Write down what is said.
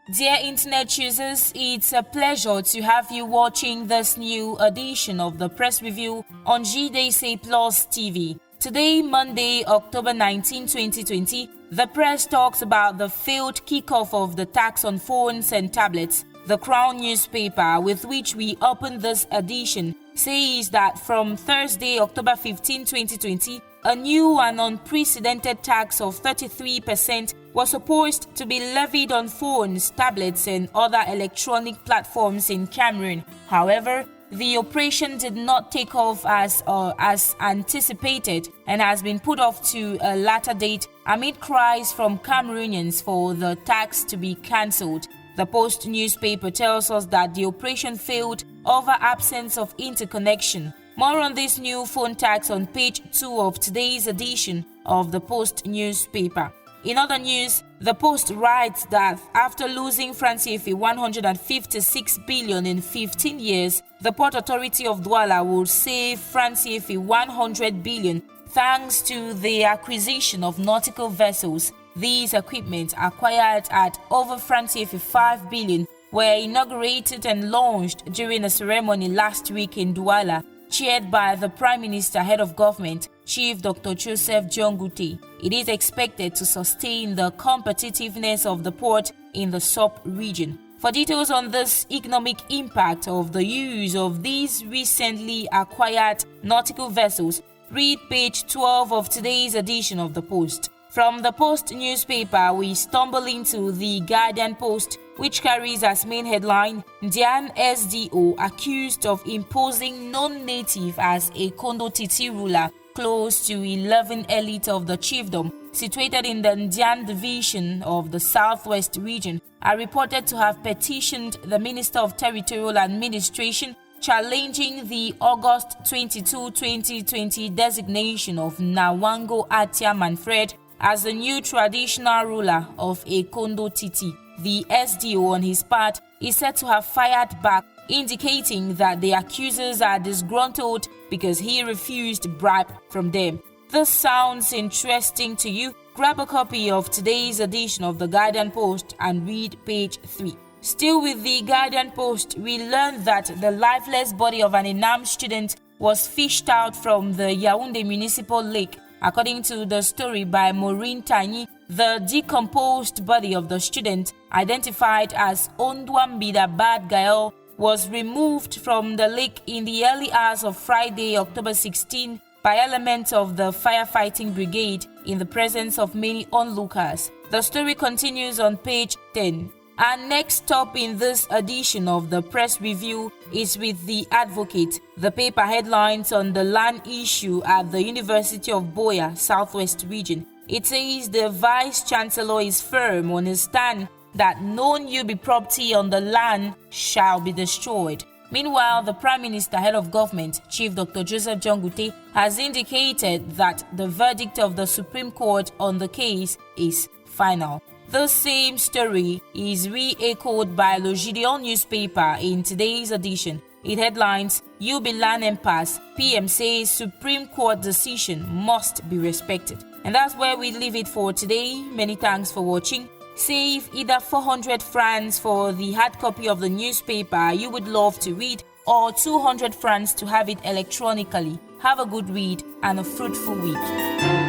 Dear internet users, it's a pleasure to have you watching this new edition of the Press Review on JDC TV. Today, Monday, October 19, 2020, the press talks about the failed kickoff of the tax on phones and tablets. The Crown newspaper, with which we open this edition, says that from Thursday, October 15, 2020, a new and unprecedented tax of 33% was supposed to be levied on phones, tablets, and other electronic platforms in Cameroon. However, the operation did not take off as anticipated and has been put off to a later date amid cries from Cameroonians for the tax to be cancelled. The Post newspaper tells us that the operation failed over absence of interconnection. More on this new phone tax on page 2 of today's edition of the Post newspaper. In other news, the Post writes that after losing CFA 156 billion in 15 years, the Port Authority of Douala will save CFA 100 billion thanks to the acquisition of nautical vessels. These equipment acquired at over CFA 5 billion were inaugurated and launched during a ceremony last week in Douala, chaired by the Prime Minister, Head of Government, Chief Dr. Joseph Jongute. It is expected to sustain the competitiveness of the port in the sub-region. For details on this economic impact of the use of these recently acquired nautical vessels, read page 12 of today's edition of the Post. From the Post newspaper, we stumble into the Guardian Post, which carries as main headline, Dian SDO accused of imposing non-native as a Kondo Titi ruler close to 11 elite of the chiefdom, situated in the Ndian division of the Southwest region, are reported to have petitioned the Minister of Territorial Administration challenging the August 22, 2020 designation of Nawango Atia Manfred as the new traditional ruler of a Kondo Titi. The SDO on his part is said to have fired back, indicating that the accusers are disgruntled because he refused bribe from them. This sounds interesting to you? Grab a copy of today's edition of the Guardian Post and read page 3. Still with the Guardian Post, we learned that the lifeless body of an ENAM student was fished out from the Yaoundé Municipal Lake. According to the story by Maureen Tanyi, the decomposed body of the student, identified as Ondwambida Bad Gael, was removed from the lake in the early hours of Friday, October 16, by elements of the firefighting brigade in the presence of many onlookers. The story continues on page 10. Our next stop in this edition of the Press Review is with The Advocate. The paper headlines on the land issue at the University of Boya, Southwest region. It says the Vice-Chancellor is firm on his stand that no newbie property on the land shall be destroyed. Meanwhile, the Prime Minister, Head of Government, Chief Dr. Joseph Jongute, has indicated that the verdict of the Supreme Court on the case is final. The same story is re-echoed by Le Gideon newspaper in today's edition. It headlines, Yubi Land Impasse, PM says Supreme Court decision must be respected. And that's where we leave it for today. Many thanks for watching. Save either 400 francs for the hard copy of the newspaper you would love to read or 200 francs to have it electronically. Have a good read and a fruitful week.